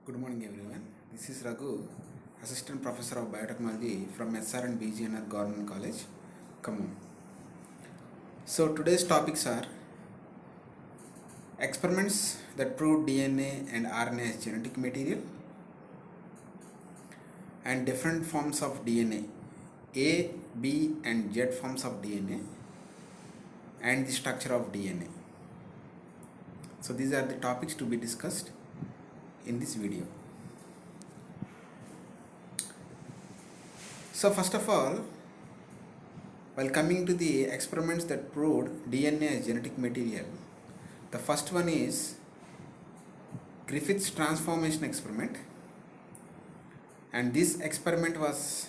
Good morning everyone. This is Raghu, Assistant Professor of Biotechnology from SRN BGNR Government College, Khammam. So today's topics are experiments that prove DNA and RNA as genetic material and different forms of DNA, A, B and Z forms of DNA and the structure of DNA. So these are the topics to be discussed in this video. So first of all, while coming to the experiments that proved DNA as genetic material, the first one is Griffith's transformation experiment, and this experiment was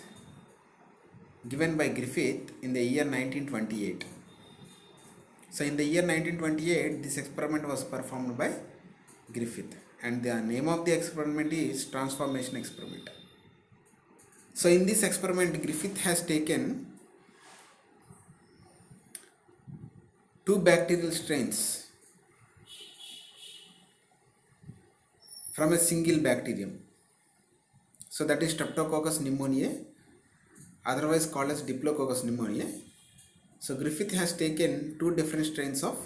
given by Griffith in the year 1928. So in the year 1928, this experiment was performed by Griffith, and the name of the experiment is transformation experiment. So in this experiment, Griffith has taken two bacterial strains from a single bacterium. So that is Streptococcus pneumoniae, otherwise called as Diplococcus pneumoniae. So Griffith has taken two different strains of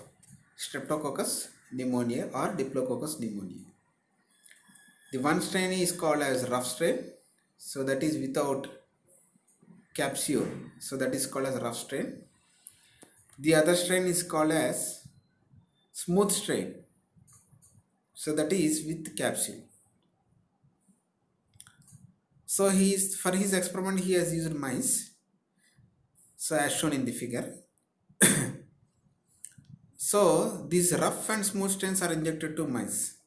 Streptococcus pneumoniae or Diplococcus pneumoniae. The one strain is called as rough strain, so that is without capsule, so that is called as rough strain. The other strain is called as smooth strain, so that is with capsule. So for his experiment he has used mice, so as shown in the figure. So these rough and smooth strains are injected to mice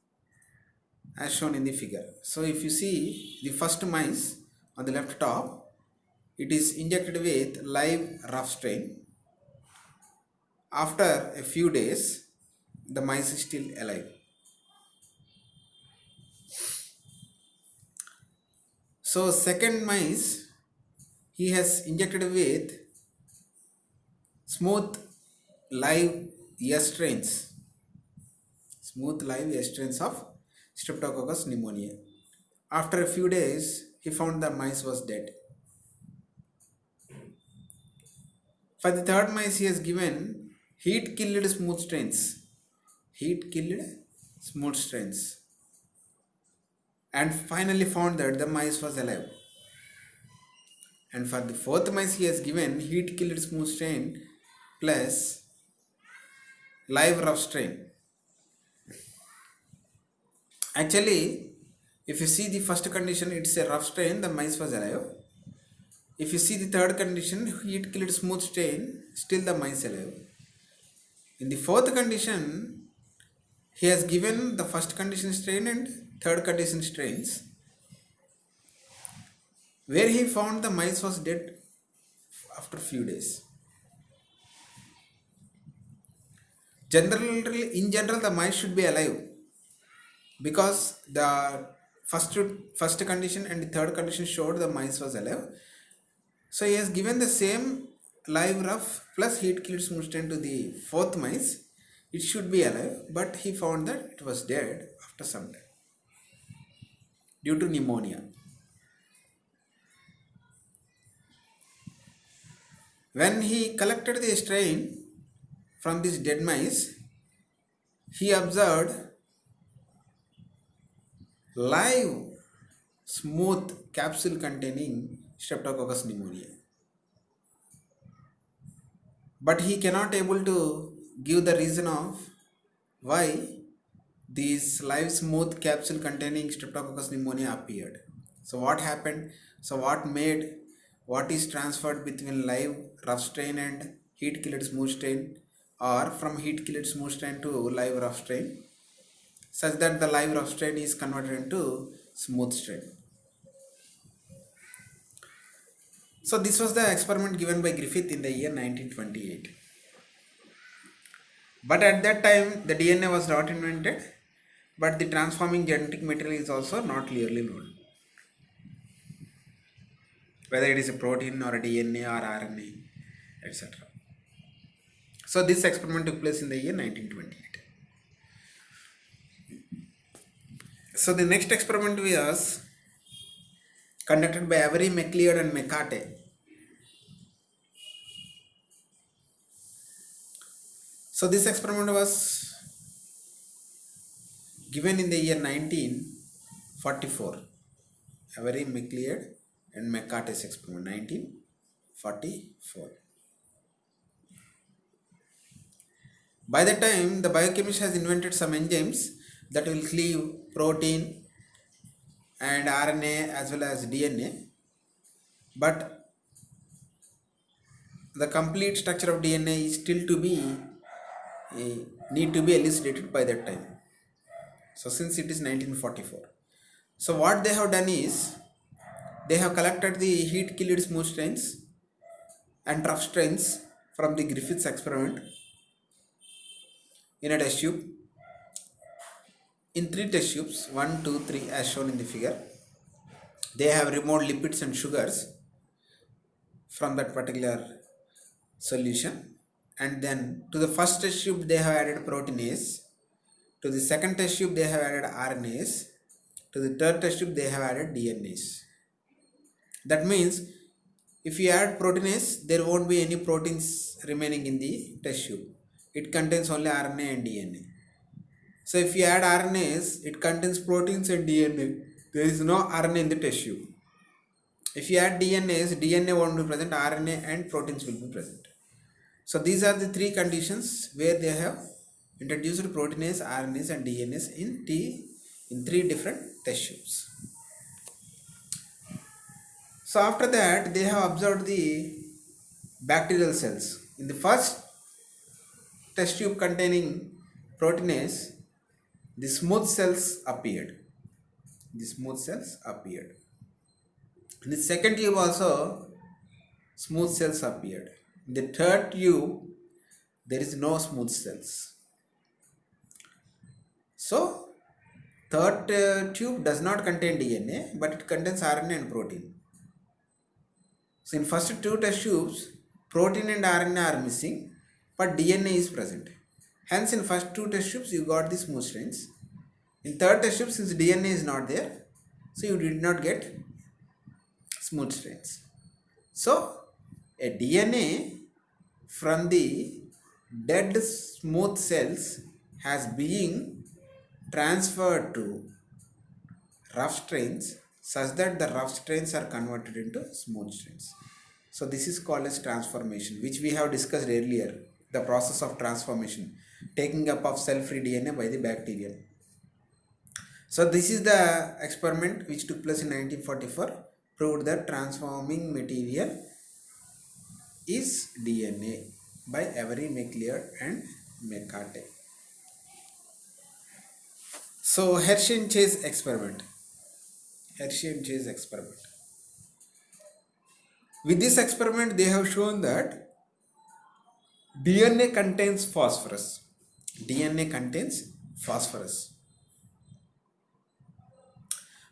as shown in the figure. So if you see the first mice on the left top, it is injected with live rough strain. After a few days, the mice is still alive. So second mice, he has injected with smooth live S strains, smooth live S strains of Streptococcus pneumoniae. After a few days, he found the mice was dead. For the third mice, he has given heat killed smooth strains, heat killed smooth strains, and finally found that the mice was alive. And for the fourth mice, he has given heat killed smooth strain plus live rough strain. Actually, if you see the first condition, it's a rough strain, the mice was alive. If you see the third condition, heat killed smooth strain, still the mice alive. In the fourth condition, he has given the first condition strain and third condition strains, where he found the mice was dead after few days. In general, the mice should be alive because the first condition and the third condition showed the mice was alive. So he has given the same live rough plus heat killed smooth strain to the fourth mice. It should be alive, but he found that it was dead after some time due to pneumonia. When he collected the strain from these dead mice, he observed live smooth capsule containing Streptococcus pneumoniae. But he cannot able to give the reason of why these live smooth capsule containing Streptococcus pneumoniae appeared. So what happened? So what is transferred between live rough strain and heat killed smooth strain, or from heat killed smooth strain to live rough strain, such that the live rough strain is converted into smooth strain. So this was the experiment given by Griffith in the year 1928. But at that time the DNA was not invented, but the transforming genetic material is also not clearly known, whether it is a protein or a DNA or RNA, etc. So this experiment took place in the year 1928. So the next experiment was conducted by Avery, MacLeod and McCarthy. So this experiment was given in the year 1944. Avery, MacLeod and McCarthy's experiment 1944. By the time, the biochemist has invented some enzymes that will cleave protein and RNA as well as DNA, but the complete structure of DNA is still to be need to be elucidated by that time. So since it is 1944, so what they have done is they have collected the heat killed smooth strains and rough strains from the Griffiths experiment in a test tube. In 3 test tubes, 1, 2, 3, as shown in the figure, they have removed lipids and sugars from that particular solution, and then to the first test tube they have added proteinase, to the second test tube they have added RNase, to the third test tube they have added DNase. That means if you add proteinase, there won't be any proteins remaining in the test tube. It contains only RNA and DNA. So if you add RNase, it contains proteins and DNA. There is no RNA in the test tube. If you add DNase, DNA won't be present, RNA and proteins will be present. So these are the 3 conditions where they have introduced proteinase, RNase and DNase in 3 different test tubes. So after that, they have observed the bacterial cells. In the first test tube containing proteinase, the smooth cells appeared. In the second tube also, smooth cells appeared. In the third tube, there is no smooth cells. So, third tube does not contain DNA, but it contains RNA and protein. So, in first 2 test tubes, protein and RNA are missing, but DNA is present. Hence, in first 2 test tubes, you got the smooth strains. In third test tube, since DNA is not there, so you did not get smooth strains. So, a DNA from the dead smooth cells has been transferred to rough strains such that the rough strains are converted into smooth strains. So this is called as transformation, which we have discussed earlier, the process of transformation, taking up of cell-free DNA by the bacterium. So this is the experiment which took place in 1944, proved that transforming material is DNA by Avery, MacLeod and McCarthy. So Hershey and Chase experiment. With this experiment, they have shown that DNA contains phosphorus.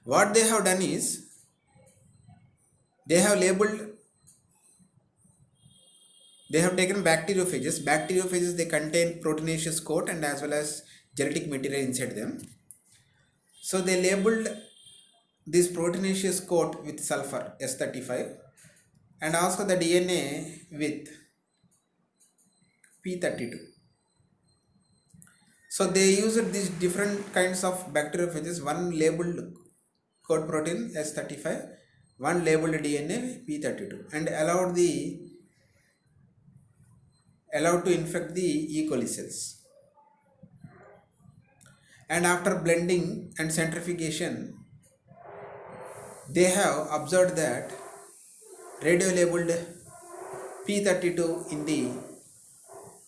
What they have done is they have taken bacteriophages. Bacteriophages, they contain proteinaceous coat and as well as genetic material inside them. So they labeled this proteinaceous coat with sulfur S35 and also the DNA with P32. So they used these different kinds of bacteriophages, one labeled coat protein S35, one labeled DNA P32, and allowed to infect the E. coli cells. And after blending and centrifugation, they have observed that radio labeled P32 in the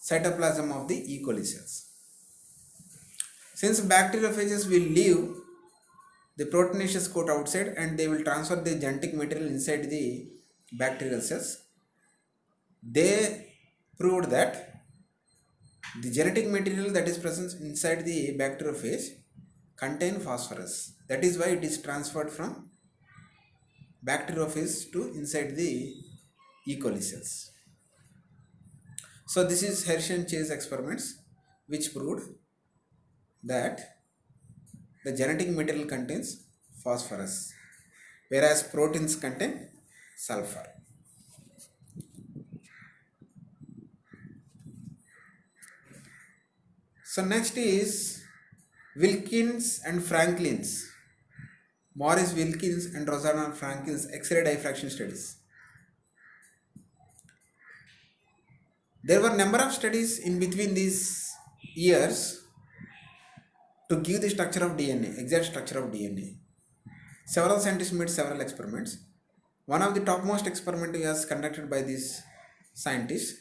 cytoplasm of the E. coli cells. Since bacteriophages will leave the proteinaceous coat outside and they will transfer the genetic material inside the bacterial cells, they proved that the genetic material that is present inside the bacteriophage contain phosphorus. That is why it is transferred from bacteriophage to inside the E. coli cells. So this is Hershey and Chase experiments which proved that the genetic material contains phosphorus, whereas proteins contain sulfur. So next is Wilkins and Franklin's, Morris Wilkins and Rosanna Franklin's X-ray diffraction studies. There were number of studies in between these years to give the structure of DNA, exact structure of DNA. Several scientists made several experiments. One of the topmost experiment was conducted by this scientist,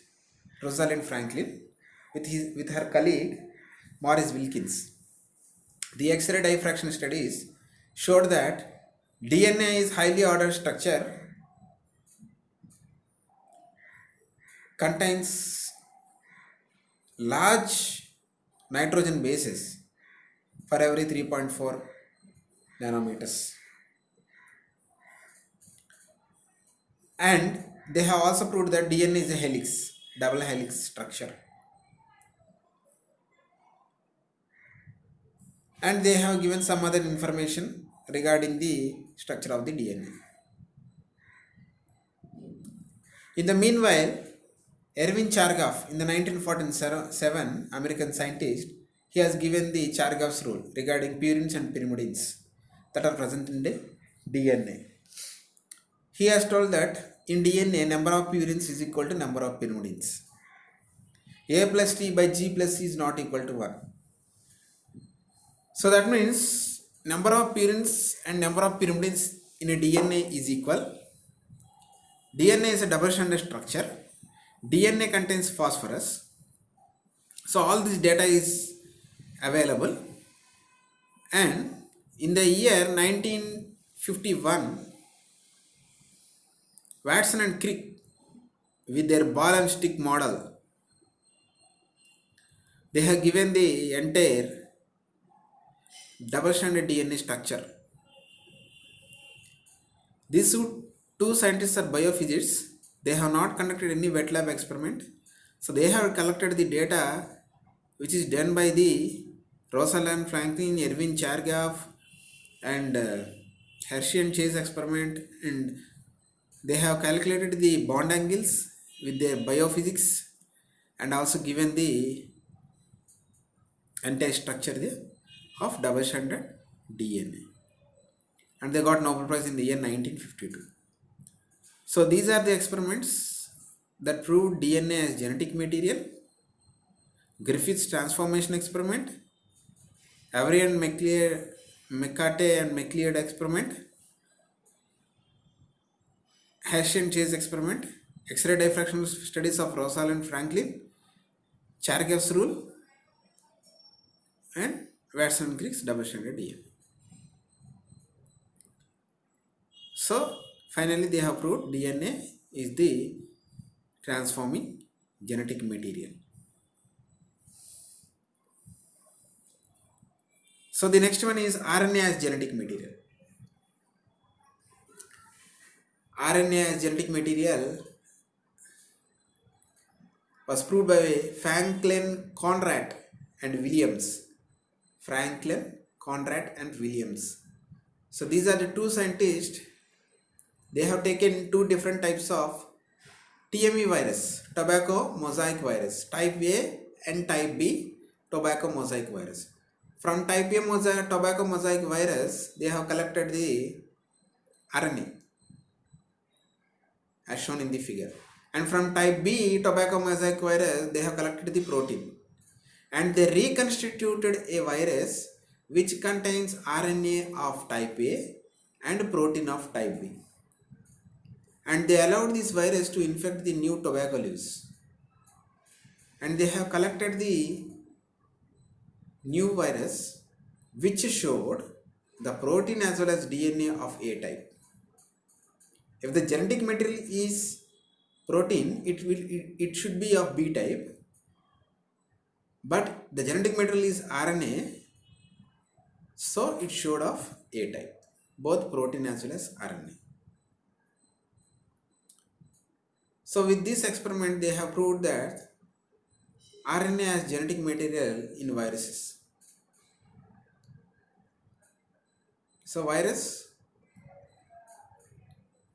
Rosalind Franklin, with her colleague Morris Wilkins. The X-ray diffraction studies showed that DNA is highly ordered structure, contains large nitrogen bases for every 3.4 nanometers. And they have also proved that DNA is a helix, double helix structure. And they have given some other information regarding the structure of the DNA. In the meanwhile, Erwin Chargaff, in the 1947 American scientist, he has given the Chargaff's rule regarding purines and pyrimidines that are present in the DNA. He has told that in DNA, number of purines is equal to number of pyrimidines. A plus T by G plus C is not equal to 1. So that means number of purines and number of pyrimidines in a DNA is equal. DNA is a double-stranded structure. DNA contains phosphorus. So all this data is available. And in the year 1951, Watson and Crick, with their ball and stick model, they have given the entire double-stranded DNA structure. These two scientists are biophysicists. They have not conducted any wet lab experiment. So they have collected the data which is done by the Rosalind Franklin, Erwin Chargaff and Hershey and Chase experiment, and they have calculated the bond angles with their biophysics and also given the entire structure of double-stranded DNA. And they got Nobel Prize in the year 1952. So these are the experiments that proved DNA as genetic material: Griffith's transformation experiment, Avery and McCarthy and MacLeod experiment, Hershey and Chase experiment, X-ray diffraction studies of Rosalind Franklin, Chargaff's rule, and Watson and Crick's double-stranded DNA. So finally they have proved DNA is the transforming genetic material. So the next one is RNA as genetic material. RNA as genetic material was proved by Franklin, Conrad and Williams. Franklin, Conrad and Williams. So these are the two scientists. They have taken two different types of TME virus, tobacco mosaic virus, type A and type B tobacco mosaic virus. From type A tobacco mosaic virus, they have collected the RNA as shown in the figure. And from type B tobacco mosaic virus, they have collected the protein. And they reconstituted a virus which contains RNA of type A and protein of type B. And they allowed this virus to infect the new tobacco leaves. And they have collected the new virus which showed the protein as well as DNA of A type. If the genetic material is protein, it should be of B type, but the genetic material is RNA, so it showed of A type, both protein as well as RNA. So with this experiment they have proved that RNA as genetic material in viruses. So virus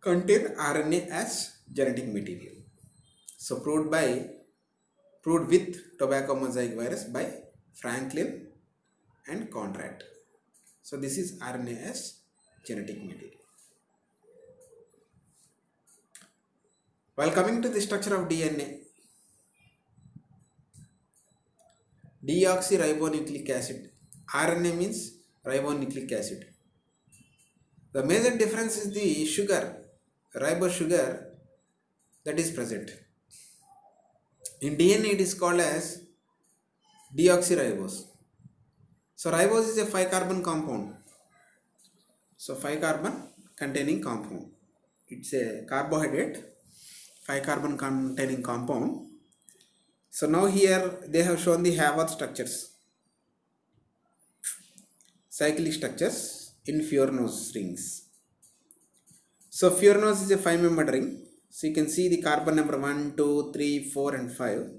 contain RNA as genetic material. So proved with tobacco mosaic virus by Franklin and Conrad. So this is RNA as genetic material. While coming to the structure of DNA, deoxyribonucleic acid. RNA means ribonucleic acid. The major difference is the sugar, ribose sugar that is present. In DNA it is called as deoxyribose. So ribose is a 5 carbon compound. So 5 carbon containing compound. It's a carbohydrate 5 carbon containing compound. So now here they have shown the Haworth structures, cyclic structures in Furnos rings. So Furnos is a 5-membered ring. So you can see the carbon number 1, 2, 3, 4 and 5.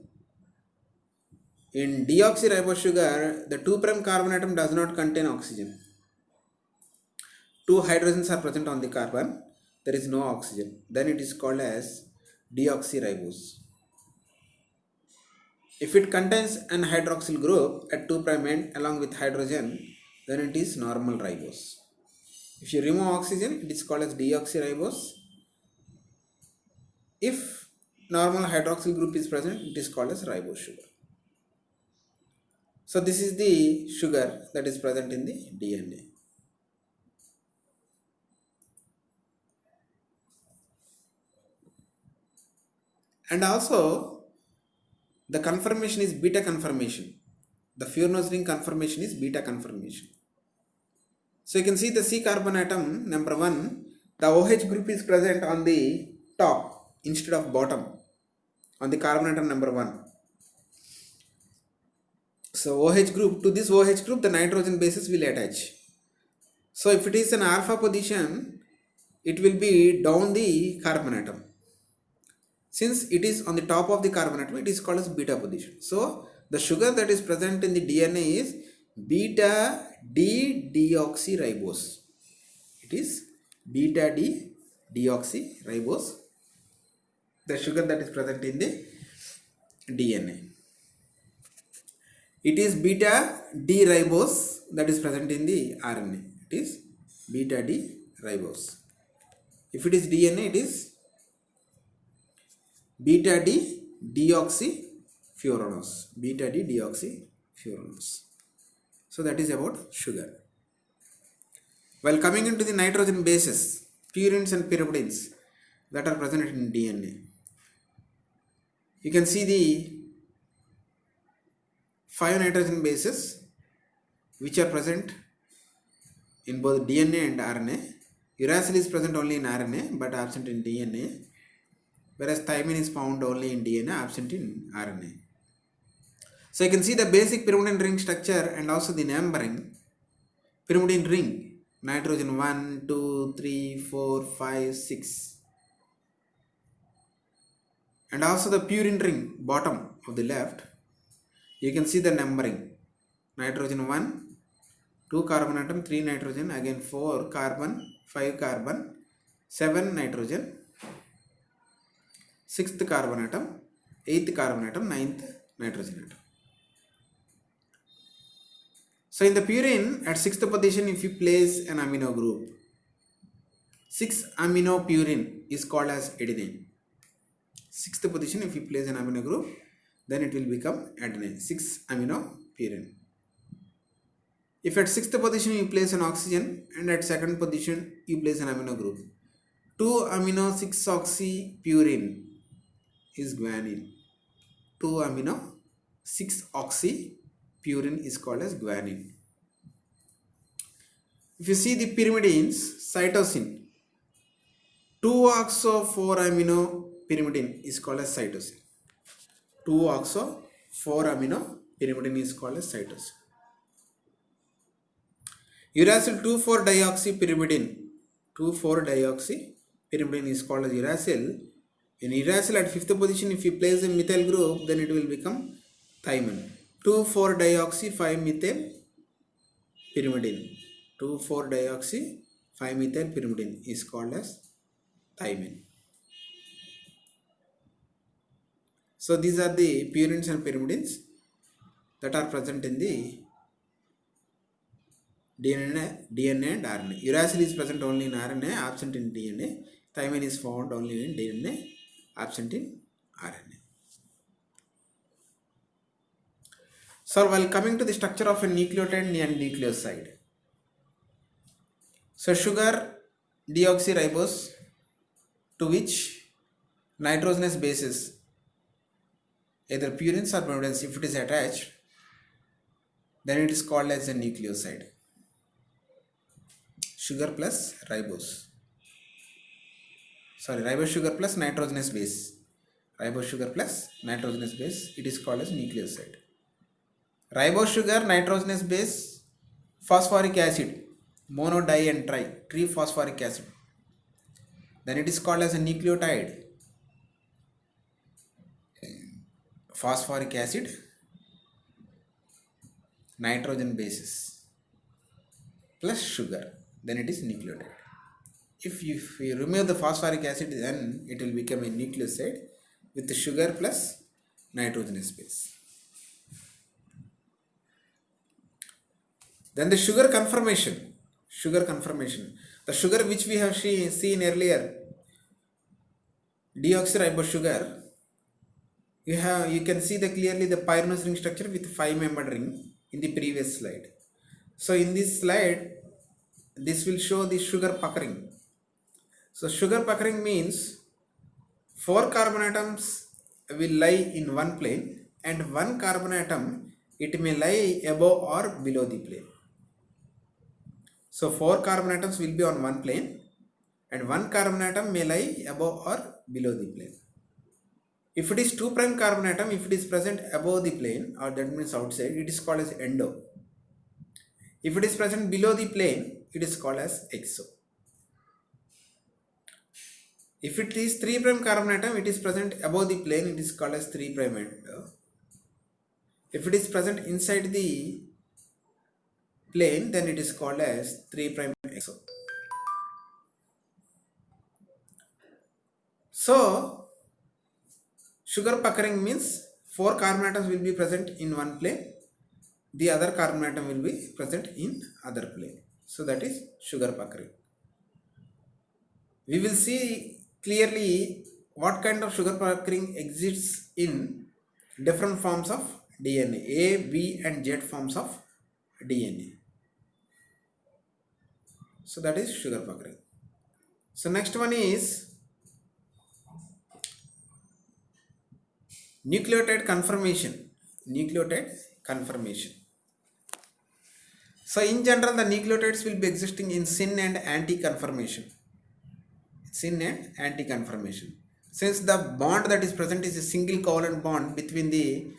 In deoxyribose sugar, the 2' carbon atom does not contain oxygen. 2 hydrogens are present on the carbon. There is no oxygen. Then it is called as deoxyribose. If it contains an hydroxyl group at 2' end along with hydrogen, then it is normal ribose. If you remove oxygen, it is called as deoxyribose. If normal hydroxyl group is present, it is called as ribose sugar. So this is the sugar that is present in the DNA. And also the conformation is beta conformation. The Furnos ring conformation is beta conformation. So you can see the C carbon atom number 1, the OH group is present on the top instead of bottom on the carbon atom number 1. So OH group, to this OH group the nitrogen bases will attach. So if it is an alpha position, it will be down the carbon atom. Since it is on the top of the carbon atom, it is called as beta position. So the sugar that is present in the DNA is beta D-deoxyribose. It is beta D-deoxyribose, the sugar that is present in the DNA. It is beta D-ribose that is present in the RNA. It is beta D-ribose. If it is DNA, it is beta D-deoxyfuranose. Beta D-deoxyfuranose. So that is about sugar. While coming into the nitrogen bases, purines and pyrimidines that are present in DNA, you can see the 5 nitrogen bases which are present in both DNA and RNA. Uracil is present only in RNA but absent in DNA, whereas thymine is found only in DNA, absent in RNA. So you can see the basic pyrimidine ring structure and also the numbering. Pyrimidine ring, nitrogen 1, 2, 3, 4, 5, 6. And also the purine ring, bottom of the left, you can see the numbering. Nitrogen 1, 2 carbon atom, 3 nitrogen, again 4 carbon, 5 carbon, 7 nitrogen, 6th carbon atom, 8th carbon atom, 9th nitrogen atom. So in the purine, at 6th position, if you place an amino group, 6 amino purine is called as adenine. 6th position, if you place an amino group, then it will become adenine, 6 amino purine. If at 6th position you place an oxygen and at 2nd position you place an amino group, 2 amino 6 oxy purine is guanine. 2 amino 6 oxy purine is called as guanine. If you see the pyrimidines, cytosine, 2-oxo-4 amino pyrimidine is called as cytosine. 2-oxo-4 amino pyrimidine is called as cytosine. Uracil 2,4-dioxypyrimidine. 2,4-dioxypyrimidine is called as uracil. In uracil at 5th position, if you place a methyl group, then it will become thymine. 2,4-dioxy 5-methyl pyrimidine. 2,4-dioxy 5-methyl pyrimidine is called as thymine. So these are the purines and pyrimidines that are present in the DNA and RNA. Uracil is present only in RNA, absent in DNA. Thymine is found only in DNA, absent in RNA. So while coming to the structure of a nucleotide and nucleoside. So sugar deoxyribose, to which nitrogenous bases, either purines or pyrimidines, if it is attached, then it is called as a nucleoside. Sugar plus ribose. Ribose sugar plus nitrogenous base. Ribose sugar plus nitrogenous base, it is called as nucleoside. Ribose sugar, nitrogenous base, phosphoric acid, mono, di and tri, triphosphoric acid. Then it is called as a nucleotide. Phosphoric acid, nitrogen bases plus sugar, then it is nucleotide. If you remove the phosphoric acid, then it will become a nucleoside with the sugar plus nitrogenous base. Then the sugar conformation. The sugar which we have seen earlier, deoxyribose sugar, you can see clearly the pyranose ring structure with 5-membered ring in the previous slide. So in this slide, this will show the sugar puckering. So sugar puckering means 4 carbon atoms will lie in one plane and 1 carbon atom, it may lie above or below the plane. So 4 carbon atoms will be on one plane and 1 carbon atom may lie above or below the plane. If it is 2' carbon atom, if it is present above the plane, or that means outside, it is called as endo. If it is present below the plane, it is called as exo. If it is 3' carbon atom, it is present above the plane, it is called as 3' endo. If it is present inside the plane, then it is called as 3' exo. So sugar puckering means 4 carbon atoms will be present in one plane, the other carbon atom will be present in other plane. So that is sugar puckering. We will see clearly what kind of sugar puckering exists in different forms of DNA, A, B and Z forms of DNA. So that is sugar puckering. So next one is nucleotide conformation. So in general, the nucleotides will be existing in syn and anti-conformation. Since the bond that is present is a single covalent bond between the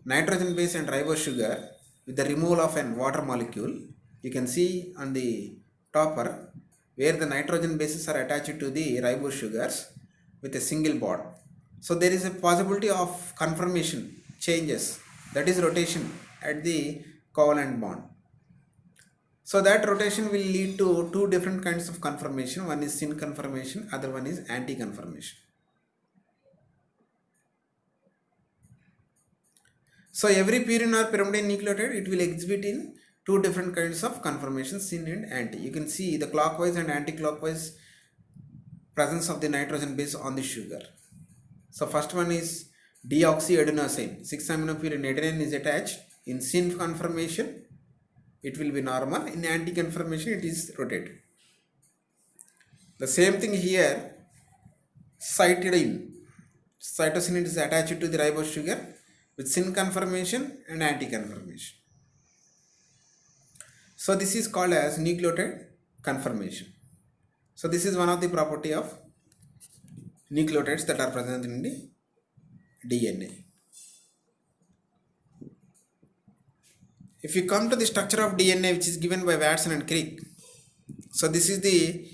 nitrogen base and ribose sugar with the removal of an water molecule, you can see on the topper where the nitrogen bases are attached to the ribose sugars with a single bond. So there is a possibility of conformation changes, that is rotation at the covalent bond. So that rotation will lead to 2 different kinds of conformation. One is syn conformation, other one is anti-conformation. So every purine or pyrimidine nucleotide, it will exhibit in 2 different kinds of conformation, syn and anti. You can see the clockwise and anti-clockwise presence of the nitrogen base on the sugar. So first one is deoxyadenosine. 6-aminopurine adenine is attached. In syn conformation, it will be normal. In anti-conformation, it is rotated. The same thing here, cytidine. Cytosine is attached to the ribose sugar with syn conformation and anti-conformation. So this is called as nucleotide conformation. So this is one of the property of nucleotides that are present in the DNA. If you come to the structure of DNA, which is given by Watson and Crick, so this is the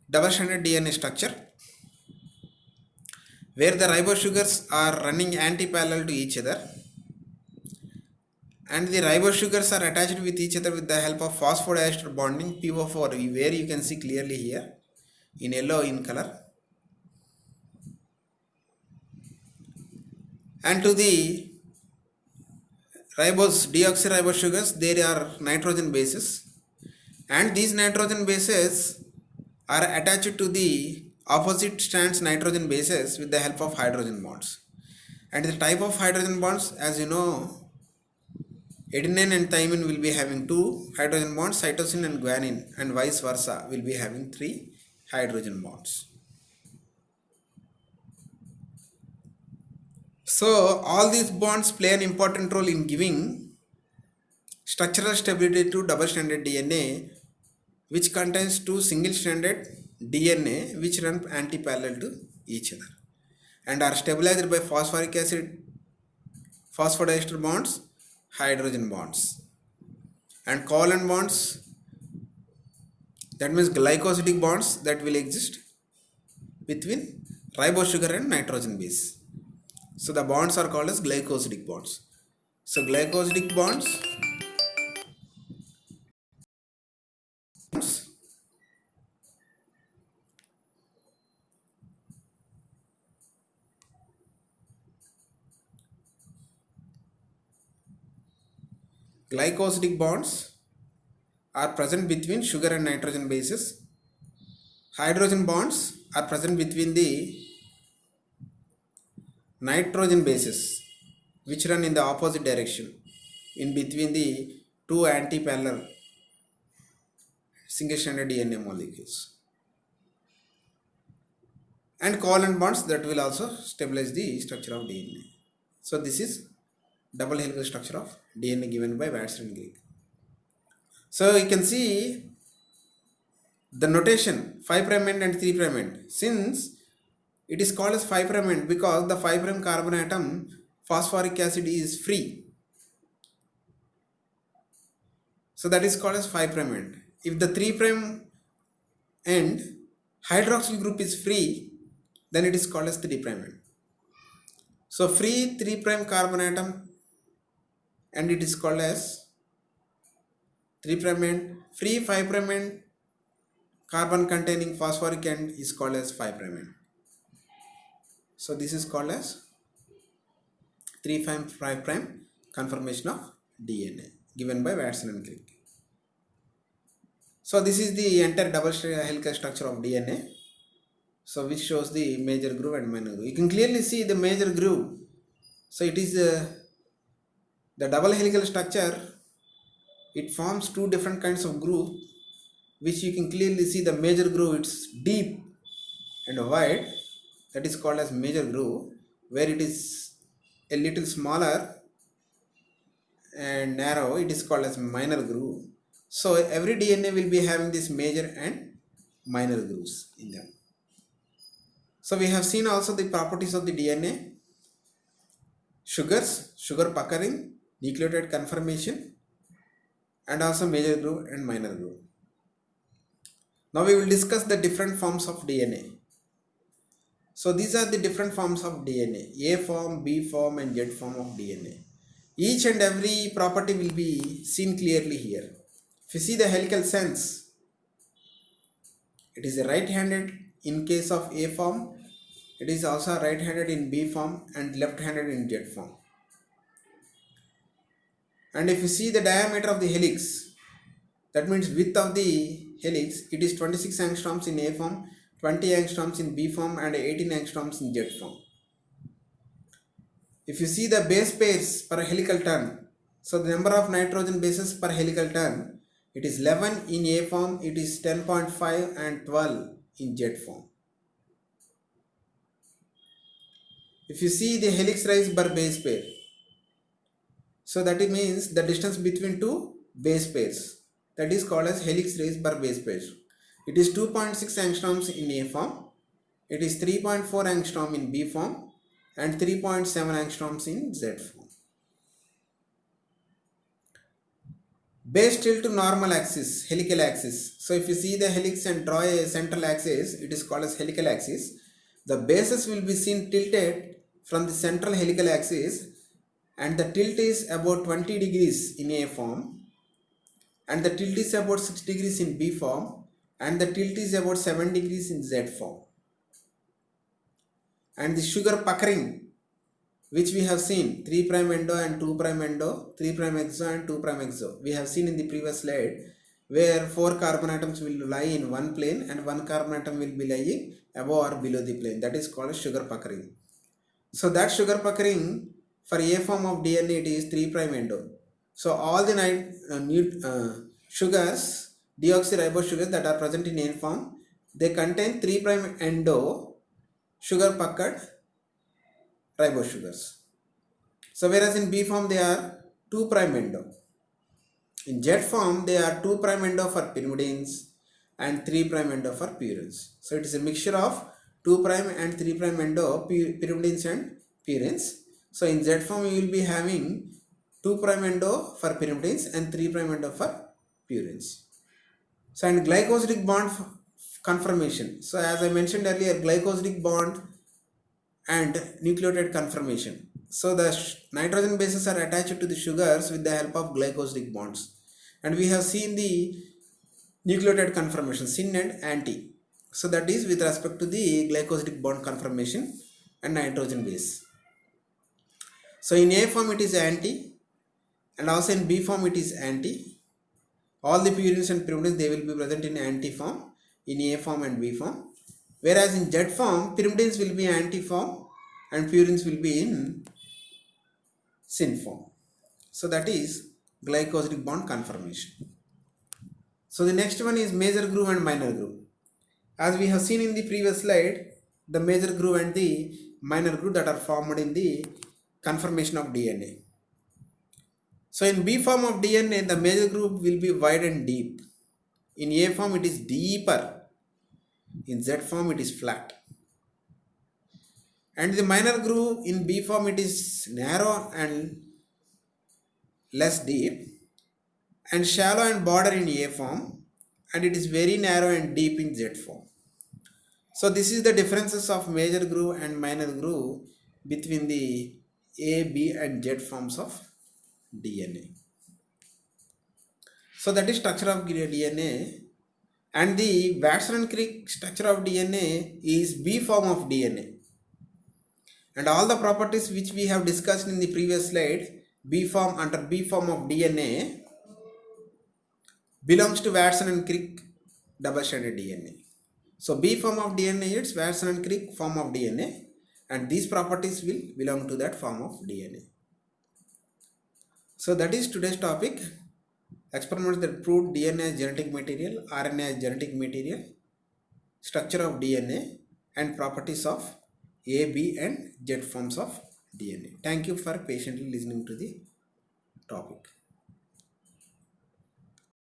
double-stranded DNA structure where the ribose sugars are running anti-parallel to each other. and the ribose sugars are attached with each other with the help of phosphodiester bonding PO4, where you can see clearly here in yellow in color. And to the ribose deoxyribose sugars, there are nitrogen bases, and these nitrogen bases are attached to the opposite strands nitrogen bases with the help of hydrogen bonds. And the type of hydrogen bonds, as you know, adenine and thymine will be having 2 hydrogen bonds, cytosine and guanine and vice versa will be having 3 hydrogen bonds. So all these bonds play an important role in giving structural stability to double-stranded DNA, which contains 2 single-stranded DNA which run anti-parallel to each other and are stabilized by phosphoric acid, phosphodiester bonds, hydrogen bonds, and covalent bonds, that means glycosidic bonds, that will exist between ribose sugar and nitrogen base. So the bonds are called as glycosidic bonds. So glycosidic bonds are present between sugar and nitrogen bases. Hydrogen bonds are present between the nitrogen bases which run in the opposite direction in between the 2 anti-parallel single-stranded DNA molecules. And covalent bonds that will also stabilize the structure of DNA. So this is double helical structure of DNA given by Watson and Crick. So you can see the notation 5' end and 3' end. Since it is called as 5' end because the 5' carbon atom phosphoric acid is free. So that is called as 5' end. If the 3' end hydroxyl group is free, then it is called as 3' end. So free 3' carbon atom and it is called as 3' end. Free 5' end carbon containing phosphoric end is called as 5' end. So this is called as 3' 5' conformation of DNA given by Watson and Crick. So this is the entire double helical structure of DNA. So which shows the major groove and minor groove. You can clearly see the major groove. So it is the double helical structure. It forms 2 different kinds of groove, which you can clearly see the major groove. It's deep and wide. That is called as major groove, where it is a little smaller and narrow. It is called as minor groove. So every DNA will be having this major and minor grooves in them. So we have seen also the properties of the DNA: sugars, sugar puckering, nucleotide conformation, and also major groove and minor groove. Now we will discuss the different forms of DNA. So these are the different forms of DNA: A form, B form, and Z form of DNA. Each and every property will be seen clearly here. If you see the helical sense, it is a right-handed in case of A form. It is also right-handed in B form and left-handed in Z form. And if you see the diameter of the helix, that means width of the helix, it is 26 angstroms in A form, 20 angstroms in B form, and 18 angstroms in Z form. If you see the base pairs per helical turn, so the number of nitrogen bases per helical turn, it is 11 in A form, it is 10.5 and 12 in Z form. If you see the helix rise per base pair, so that it means the distance between 2 base pairs, that is called as helix rise per base pair. It is 2.6 angstroms in A form, it is 3.4 angstrom in B form, and 3.7 angstroms in Z form. Base tilt to normal axis, helical axis. So if you see the helix and draw a central axis, it is called as helical axis. The bases will be seen tilted from the central helical axis and the tilt is about 20 degrees in A form, and the tilt is about 6 degrees in B form, and the tilt is about 7 degrees in Z form. And the sugar puckering, which we have seen 3' endo and 2' endo, 3' exo and 2' exo, we have seen in the previous slide, where 4 carbon atoms will lie in one plane and 1 carbon atom will be lying above or below the plane. That is called sugar puckering. So that sugar puckering for A form of DNA, it is 3' endo. So all the sugars, deoxyribose sugars that are present in A form, they contain 3' endo sugar puckered ribose sugars. So whereas in B form they are 2' endo. In Z form they are 2' endo for pyrimidines and 3' endo for purines. So it is a mixture of 2' and 3' endo pyrimidines and purines. So in Z form you will be having 2' endo for pyrimidines and 3' endo for purines. So and glycosidic bond conformation. So as I mentioned earlier, glycosidic bond and nucleotide conformation. So the nitrogen bases are attached to the sugars with the help of glycosidic bonds. And we have seen the nucleotide conformation, syn and anti. So that is with respect to the glycosidic bond conformation and nitrogen base. So in A form it is anti, and also in B form it is anti. All the purines and pyrimidines, they will be present in anti form in A form and B form. Whereas in Z form, pyrimidines will be anti form and purines will be in syn form. So that is glycosidic bond conformation. So the next one is major groove and minor groove. As we have seen in the previous slide, the major groove and the minor groove that are formed in the conformation of DNA. So in B form of DNA, the major groove will be wide and deep. In A form, it is deeper. In Z form, it is flat. And the minor groove in B form, it is narrow and less deep, and shallow and border in A form, and it is very narrow and deep in Z form. So this is the differences of major groove and minor groove between the A, B and Z forms of DNA. So that is structure of DNA, and the Watson and Crick structure of DNA is B form of DNA. And all the properties which we have discussed in the previous slide, B form under B form of DNA belongs to Watson and Crick double-stranded DNA. So B form of DNA is Watson and Crick form of DNA, and these properties will belong to that form of DNA. So that is today's topic. Experiments that proved DNA as genetic material, RNA as genetic material, structure of DNA, and properties of A, B and Z forms of DNA. Thank you for patiently listening to the topic.